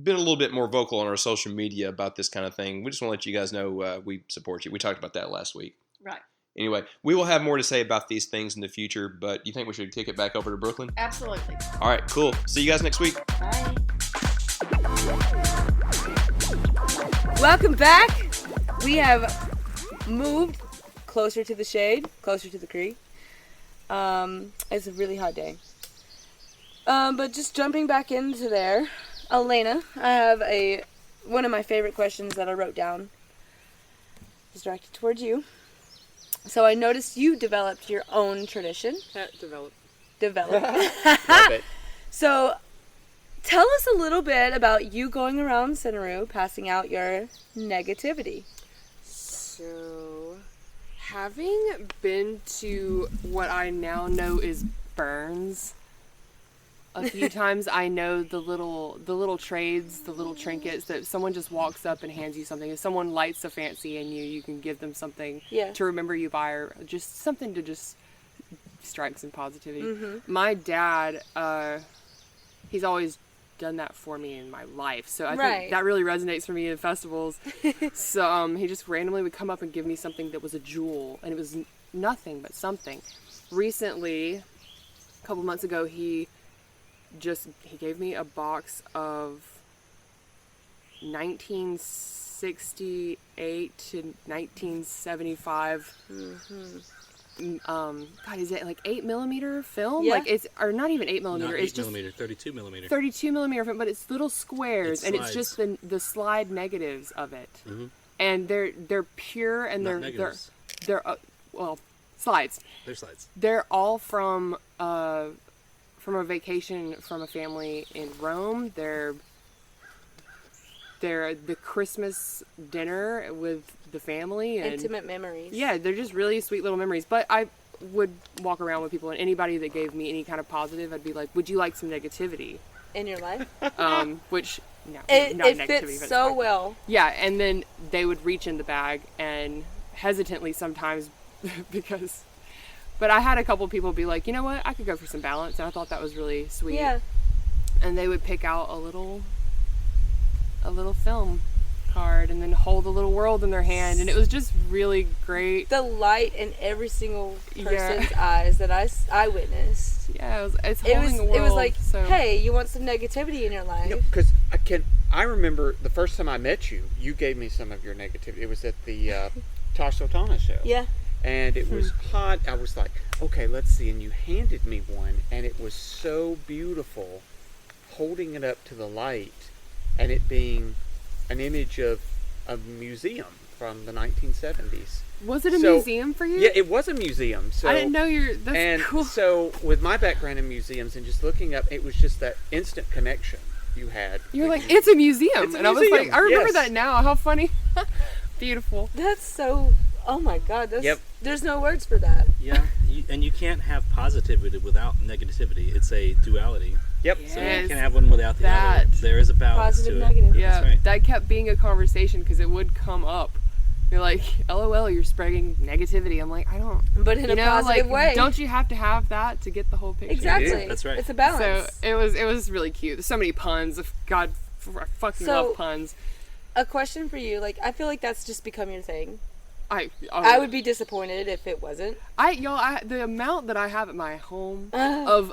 been a little bit more vocal on our social media about this kind of thing. We just want to let you guys know we support you. We talked about that last week. Right. anyway, we will have more to say about these things in the future, but you think we should kick it back over to Brooklyn? Absolutely. All right, cool. See you guys next week. Bye. Welcome back. We have moved closer to the shade, closer to the creek. It's a really hot day. But just jumping back into there, Alanna, I have one of my favorite questions that I wrote down. It's directed towards you. So I noticed you developed your own tradition. Developed. Love it. So tell us a little bit about you going around Bonnaroo passing out your negativity. So, having been to what I now know is Burns a few times, I know the little trades, the little trinkets that someone just walks up and hands you something. If someone lights a fancy in you, you can give them something to remember you by, or just something to just strike some positivity. Mm-hmm. My dad, he's always done that for me in my life, so I think that really resonates for me in festivals. So he just randomly would come up and give me something that was a jewel, and it was nothing but something. Recently, a couple months ago, he gave me a box of 1968 to 1975 God, is it like 8mm film? Yeah. Like it's, or not even 8mm, Not it's 8mm, 32mm. 32mm film, but it's little squares, and it's just the slide negatives of it. Mm-hmm. And they're pure, and Not they're slides. They're slides. They're all from a vacation from a family in Rome. They're the Christmas dinner with the family. And Intimate memories. yeah, they're just really sweet little memories. But I would walk around with people, and anybody that gave me any kind of positive, I'd be like, would you like some negativity? In your life? Which, no, It not negativity. fits but so fine. well. Yeah, and then they would reach in the bag, and hesitantly sometimes, but I had a couple people be like, you know what, I could go for some balance, and I thought that was really sweet. Yeah. And they would pick out a little film card and then hold a little world in their hand, and it was just really great. The light in every single person's eyes that I witnessed. Yeah, it's holding a world. It was like, so. hey, you want some negativity in your life? Because I remember the first time I met you, you gave me some of your negativity. It was at the Tosh Sultana show. Yeah. And it was hot. I was like, okay, let's see. And you handed me one, and it was so beautiful, holding it up to the light, and it being an image of a museum from the 1970s. Was it a museum for you? Yeah, it was a museum. So I didn't know that's cool. So with my background in museums and just looking up, it was just that instant connection you had. You're like, it's a museum. It's a I was like, I remember yes. that now. How funny. Beautiful. That's so, oh my God. Yep. There's no words for that. Yeah, and you can't have positivity without negativity. It's a duality. Yep. So Yes. you can't have one without the other. There is a balance Positive, to it. negative. Yeah, That's right. that kept being a conversation because it would come up. You're like, LOL, you're spreading negativity. I'm like, I don't. But in a positive way. Don't you have to have that to get the whole picture? Exactly. Yeah, that's right. It's a balance. So it was really cute. There's so many puns. God, I fucking love puns. A question for you. Like, I feel like that's just become your thing. I would be disappointed if it wasn't. The amount that I have at my home of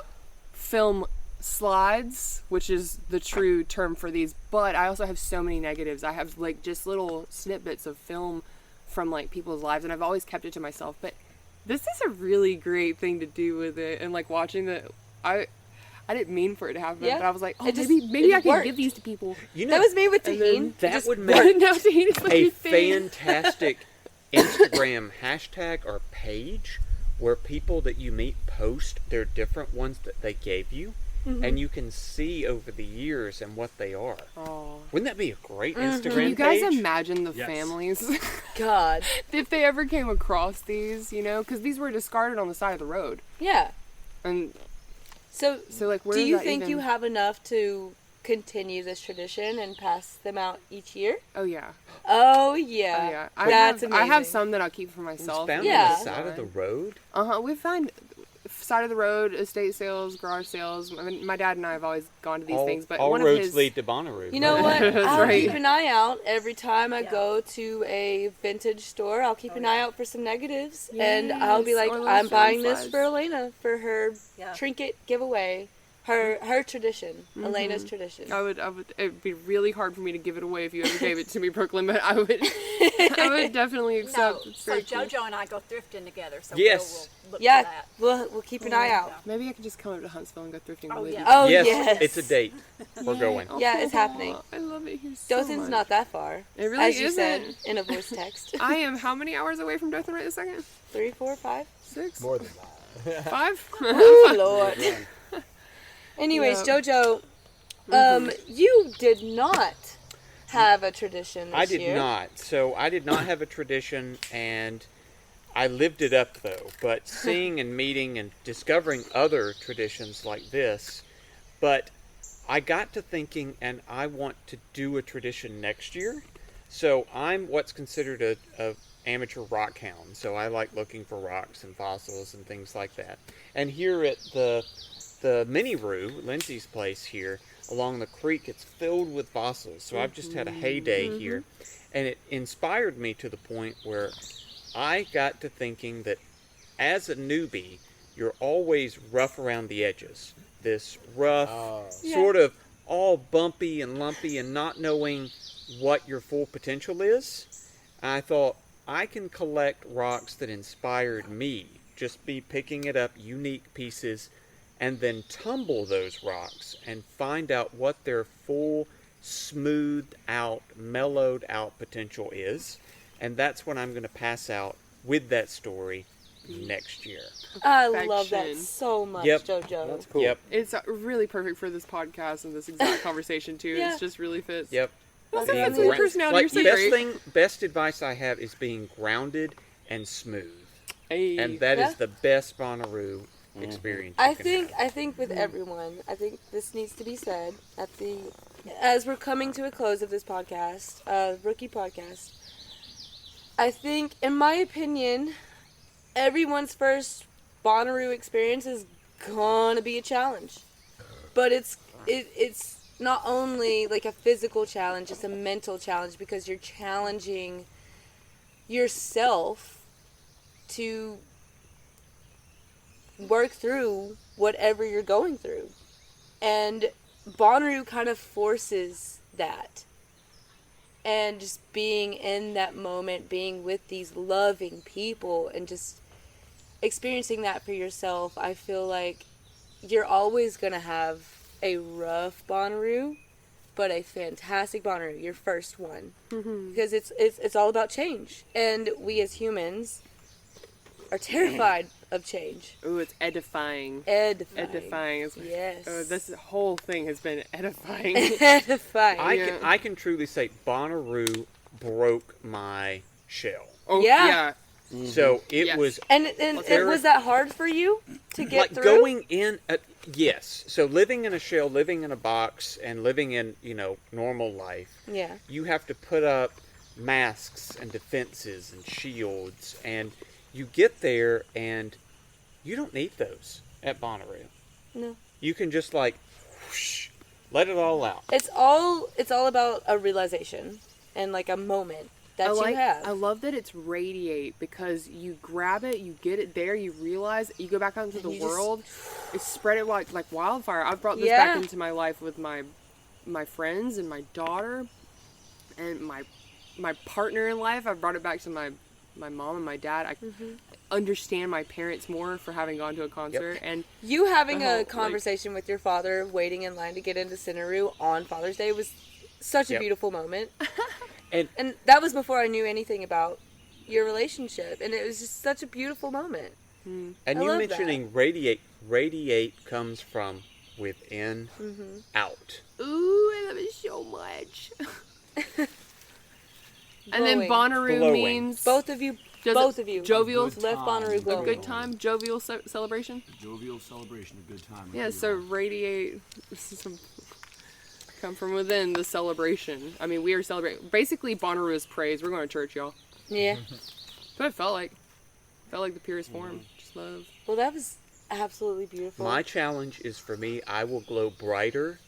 film slides, which is the true term for these, but I also have so many negatives. I have like just little snippets of film from like people's lives, and I've always kept it to myself. But this is a really great thing to do with it, and like watching I didn't mean for it to happen, but I was like, oh, maybe I can give these to people. You know, That was me with Tahine. that would No, make Tahine is like a your thing. fantastic Instagram hashtag or page where people that you meet post their different ones that they gave you. Mm-hmm. And you can see over the years and what they are. Oh. Wouldn't that be a great Mm-hmm. Instagram Can you guys page? imagine the Yes. families God. if they ever came across these, you know, because these were discarded on the side of the road, Yeah. and So like, where do does you that think even... you have enough to continue this tradition and pass them out each year? Oh yeah, Oh yeah. oh yeah. That's I have amazing. some that I'll keep for It was myself. found Yeah. on the side of the road. We find side of the road estate sales, garage sales. I mean, my dad and I have always gone to these things, but all one roads of his lead to Bonnaroo. You know what? I'll right. keep an eye out every time I go to a vintage store. I'll keep an eye out for some negatives, and I'll be like, or little I'm buying showing this flags. for Alanna for her Yeah. trinket giveaway, her tradition, Elena's tradition. I would. It'd be really hard for me to give it away if you ever gave it to me, Brooklyn. But I would definitely accept. No, It's so very cool. JoJo and I go thrifting together, so Yes. we'll look Yeah, for that. we'll keep an eye out. Maybe I could just come up to Huntsville and go thrifting Oh, with yeah. you. Oh yes, yes, it's a date. We're going. Yeah, it's happening. I love it here so Dothan's much. not that far. It really as you isn't. said in a voice text. I am how many hours away from Dothan right this second? 3, 4, 5. 6? More than that. 5? Oh Lord. Anyways, Yeah. JoJo, you did not have a tradition this I did year. not. So I did not have a tradition, and I lived it up though. But seeing and meeting and discovering other traditions like this, but I got to thinking, and I want to do a tradition next year. So I'm what's considered a amateur rock hound. So I like looking for rocks and fossils and things like that. And here at the mini Roo, Lindsay's place here, along the creek, it's filled with fossils. So I've just had a heyday here. And it inspired me to the point where I got to thinking that as a newbie, you're always rough around the edges. This rough, sort of all bumpy and lumpy and not knowing what your full potential is. I thought, I can collect rocks that inspired me. Just be picking it up, unique pieces, and then tumble those rocks and find out what their full, smoothed out, mellowed out potential is. And that's what I'm going to pass out with that story next year. I love that Perfection. so much, Yep. JoJo. That's cool. Yep. It's really perfect for this podcast and this exact conversation too. Yeah. It just really fits. Yep. Well, Being that's your gra- personality. Like, You're so great. best advice I have is being grounded and smooth. Hey. And that is Yeah. the best Bonnaroo experience. I you can think have. with everyone, I think this needs to be said as we're coming to a close of this podcast, rookie podcast. I think, in my opinion, everyone's first Bonnaroo experience is gonna be a challenge, but it's not only like a physical challenge; it's a mental challenge because you're challenging yourself to work through whatever you're going through. And Bonnaroo kind of forces that. And just being in that moment, being with these loving people and just experiencing that for yourself, I feel like you're always going to have a rough Bonnaroo, but a fantastic Bonnaroo, your first one. Because it's all about change. And we as humans are terrified of change. Ooh, it's edifying. Edifying. Edifying. Yes. This whole thing has been edifying. Edifying. I can truly say Bonnaroo broke my shell. Oh, Yeah. So it Yes. was And was that hard for you to get like through? going in. Yes. So living in a shell, living in a box, and living in normal life. Yeah. You have to put up masks and defenses and shields, and you get there and you don't need those at Bonnaroo. No. You can just whoosh, let it all out. It's all about a realization and like a moment that you have. I love that it's radiate because you grab it, you get it there, you realize, you go back out into the you just- world, it's spread it like wildfire. I've brought this Yeah. back into my life with my friends and my daughter and my partner in life. I've brought it back to my mom and my dad. I understand my parents more for having gone to a concert and You having the whole, a like- conversation with your father, waiting in line to get into Cinnaru on Father's Day was such a Yep. beautiful moment. And that was before I knew anything about your relationship, and it was just such a beautiful moment. And I you love mentioning radiate comes from within out. ooh, I love it so much. And then Glowing. Bonnaroo Glowing. means Both of you, jovial left Bonnaroo a glowing. good time, jovial celebration. Jovial celebration, a good time. Yeah, so radiate come from within the celebration. I mean, we are celebrating. Basically, Bonnaroo is praise. We're going to church, y'all. Yeah. That's what it felt like. Felt like the purest form. Just love. Well, that was absolutely beautiful. My challenge is for me, I will glow brighter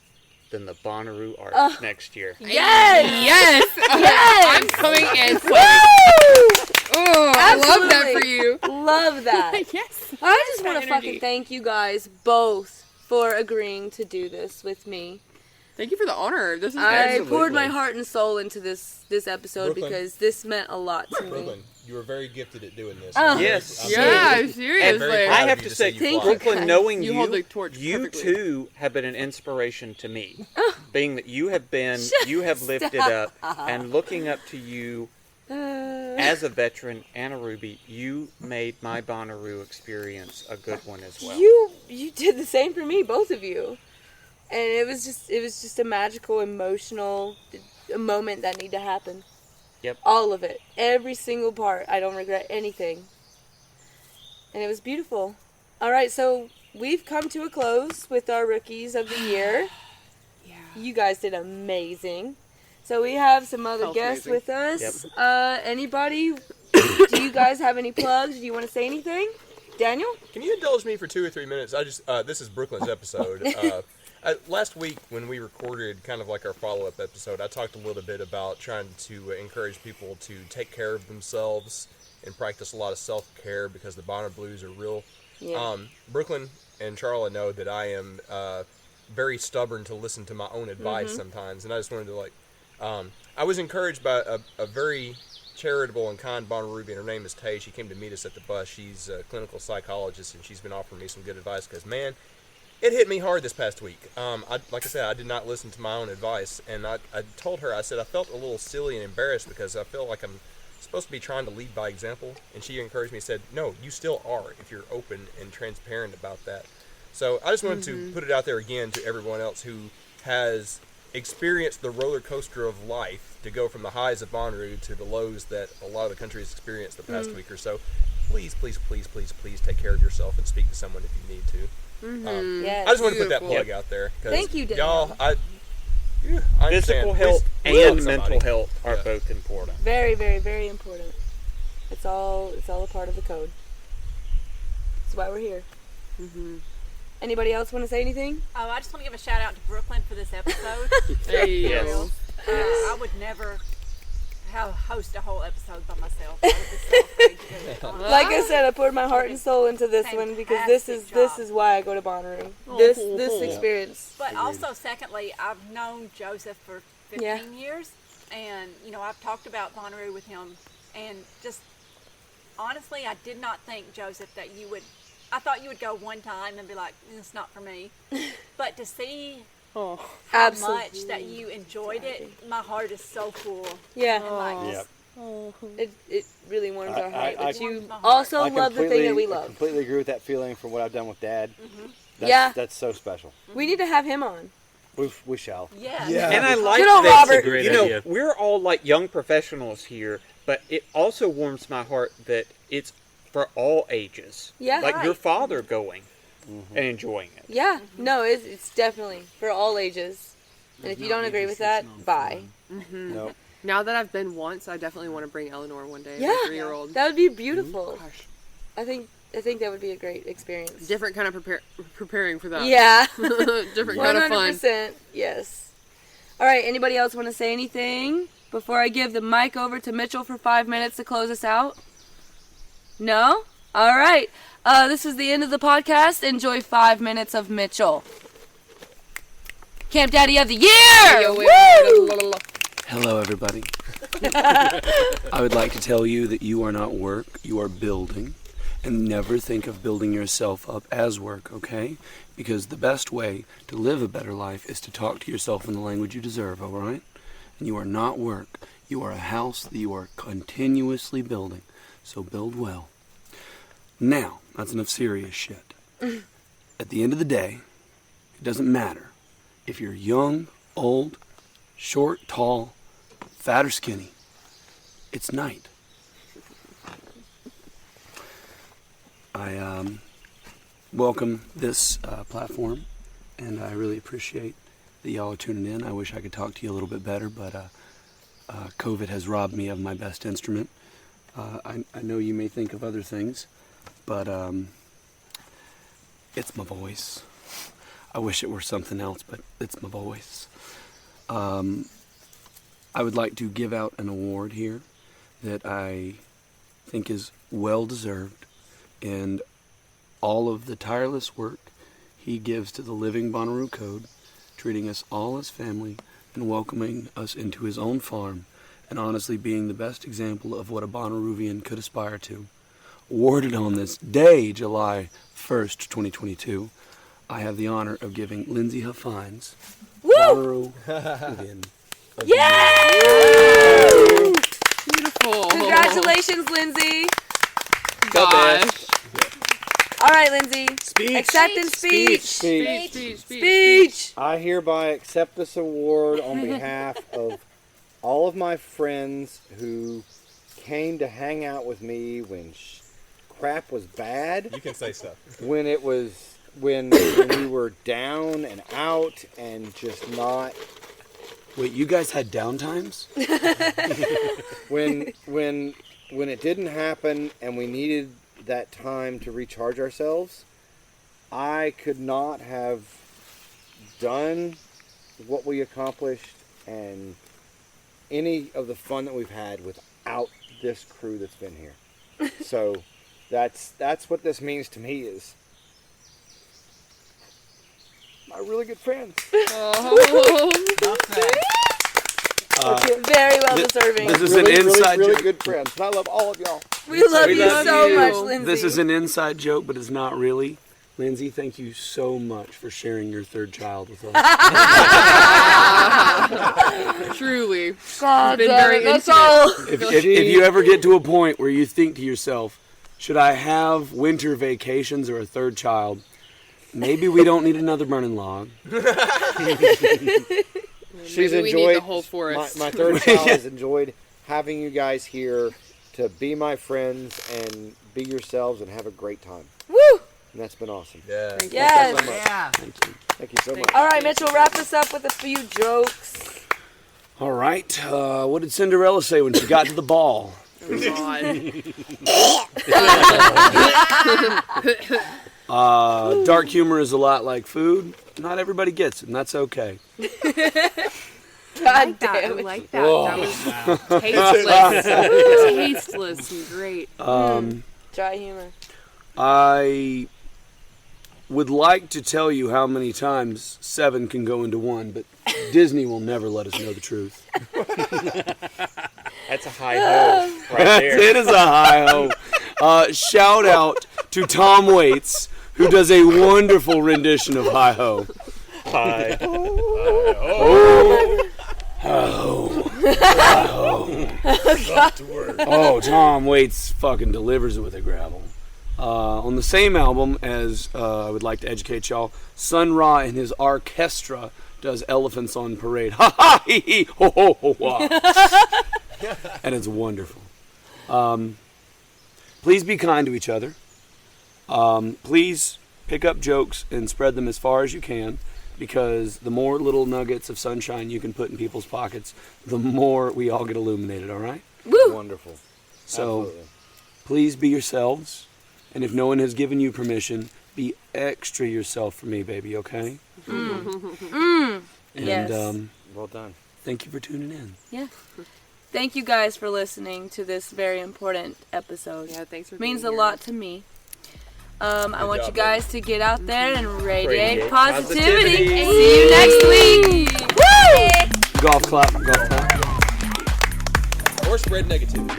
than the Bonnaroo Arch next year. Yes! I'm coming in. Oh, I love that for you. Love that. Yes. I just want to energy. fucking thank you guys both for agreeing to do this with me. Thank you for the honor. This is I poured my heart and soul into this episode Brooklyn. because this meant a lot to me. Brooklyn, you were very gifted at doing this. Oh. Yes. Yeah, And seriously. very proud I of have you to see say, you thank fly. you. Brooklyn, knowing You hold the torch you perfectly. too have been an inspiration to me. Being that you have lifted up, and looking up to you as a veteran and a Ruby, you made my Bonnaroo experience a good one as well. You did the same for me, both of you. And it was just a magical, emotional moment that needed to happen. Yep. All of it. Every single part. I don't regret anything. And it was beautiful. All right, so we've come to a close with our rookies of the year. Yeah. You guys did amazing. So we have some other Felt guests amazing. with us. Anybody? Do you guys have any plugs? Do you want to say anything? Daniel? Can you indulge me for 2 or 3 minutes? This is Brooklyn's episode. Last week when we recorded kind of like our follow-up episode, I talked a little bit about trying to encourage people to take care of themselves and practice a lot of self-care because the Bonner Blues are real. Yeah. Brooklyn and Charla know that I am very stubborn to listen to my own advice sometimes, and I just wanted to I was encouraged by a very charitable and kind Bonnaroovian. Her name is Tay. She came to meet us at the bus. She's a clinical psychologist, and she's been offering me some good advice because, man, it hit me hard this past week. Like I said, I did not listen to my own advice, and I told her, I said I felt a little silly and embarrassed because I feel like I'm supposed to be trying to lead by example, and she encouraged me and said, no, you still are if you're open and transparent about that. So I just wanted to put it out there again to everyone else who has experienced the roller coaster of life to go from the highs of Bonnaroo to the lows that a lot of the country has experienced the past week or so. Please, please, please, please, please take care of yourself and speak to someone if you need to. Yes. I just want to put that Beautiful. plug out there. 'Cause Thank you, Daniel. y'all. I Physical understand. health Please talk and to mental somebody. health are Yeah. both important. Very, very, very important. It's all a part of the code. That's why we're here. Anybody else want to say anything? Oh, I just want to give a shout out to Brooklyn for this episode. Hey. Yes. I would never host a whole episode by myself. I would be so afraid to do it. Like I said, I poured my heart and soul into this one because this Fantastic is job. why I go to Bonnaroo. This experience. But also, secondly, I've known Joseph for 15 Yeah. years, and I've talked about Bonnaroo with him, and just honestly, I did not think, Joseph, that you would. I thought you would go one time and be like, "It's not for me," but to see how Absolutely. much that you enjoyed it, my heart is so full. Yeah. And like, It really warms our heart. I- But you warms my heart. also I love the thing that we I love. completely agree with that feeling from what I've done with Dad. Yeah. That's so special. We need to have him on. We shall. yeah. And I like Good old that. Robert. Great You know, idea. we're all like young professionals here, but it also warms my heart that it's for all ages. Yeah. Like your Right. father going and enjoying it. Yeah. No, it's definitely for all ages. And if you don't agree with that, bye. No. Now that I've been once, I definitely want to bring Eleanor one day. Yeah. My 3-year-old. That would be beautiful. Gosh, I think that would be a great experience. different kind of preparing for that. Yeah. Different kind of fun. 100%. Yes. All right. Anybody else want to say anything before I give the mic over to Mitchell for 5 minutes to close us out? No? All right. This is the end of the podcast. Enjoy 5 minutes of Mitchell. Camp Daddy of the Year! Woo! Hello, everybody. I would like to tell you that you are not work, you are building. And never think of building yourself up as work, okay? Because the best way to live a better life is to talk to yourself in the language you deserve, all right? And you are not work. You are a house that you are continuously building. So build well. Now, that's enough serious shit. At the end of the day, it doesn't matter if you're young, old, short, tall, fat or skinny. It's night. I welcome this platform, and I really appreciate that y'all are tuning in. I wish I could talk to you a little bit better, but COVID has robbed me of my best instrument. I know you may think of other things, but it's my voice. I wish it were something else, but it's my voice. I would like to give out an award here that I think is well deserved, and all of the tireless work he gives to the living Bonnaroo Code, treating us all as family and welcoming us into his own farm, and honestly being the best example of what a Bonnaroovian could aspire to. Awarded on this day, July 1st, 2022, I have the honor of giving Lindsay Huffines Bonnaroovian. Yay! Beautiful. Congratulations, Lindsay. Gosh. All right, Lindsay. Speech. Acceptance speech. Speech. I hereby accept this award on behalf of all of my friends who came to hang out with me when crap was bad. You can say stuff. When it was when we were down and out and just not. Wait, you guys had downtimes? when it didn't happen and we needed that time to recharge ourselves, I could not have done what we accomplished and any of the fun that we've had without this crew that's been here. So that's what this means to me is my really good friends. Very well deserving. This is really, an inside really joke. good friends. And I love all of y'all. We love you so much, Lindsay. This is an inside joke, but it's not really. Lindsay, thank you so much for sharing your third child with us. Truly. God, Been very that's intimate. all. If you ever get to a point where you think to yourself, should I have winter vacations or a third child? Maybe we don't need another burning log. She's Maybe we enjoyed need the whole forest. My third child has enjoyed having you guys here to be my friends and be yourselves and have a great time. Woo! And that's been awesome. Yeah. Yes. Thank you so much. Thank you so much. All right, Mitchell, wrap us up with a few jokes. All right. What did Cinderella say when she got to the ball? Dark humor is a lot like food. Not everybody gets it, and that's okay. God damn I it. like that. Whoa. That was tasteless. Tasteless and great. Dry humor. I would like to tell you how many times 7 can go into 1, but Disney will never let us know the truth. That's a high ho right there. It is a high ho. Shout out to Tom Waits, who does a wonderful rendition of Hi Ho. Hi. Oh, Tom Waits fucking delivers it with a gravel. On the same album as I would like to educate y'all, Sun Ra and his orchestra does Elephants on Parade. Ha ha hee hee ho ho ho ha. And it's wonderful. Please be kind to each other. Please pick up jokes and spread them as far as you can, because the more little nuggets of sunshine you can put in people's pockets, the more we all get illuminated, all right? Woo! Wonderful. So Absolutely. please be yourselves, and if no one has given you permission, be extra yourself for me, baby, okay? And Yes. Well done. thank you for tuning in. Yeah. Thank you guys for listening to this very important episode. Yeah, thanks for Means a being here. lot to me. I want you job, guys to get out there and radiate Radiate positivity. positivity. See you next week. Woo! Golf clap, golf clap. Or spread negativity.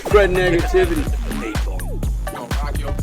Spread negativity. Rock your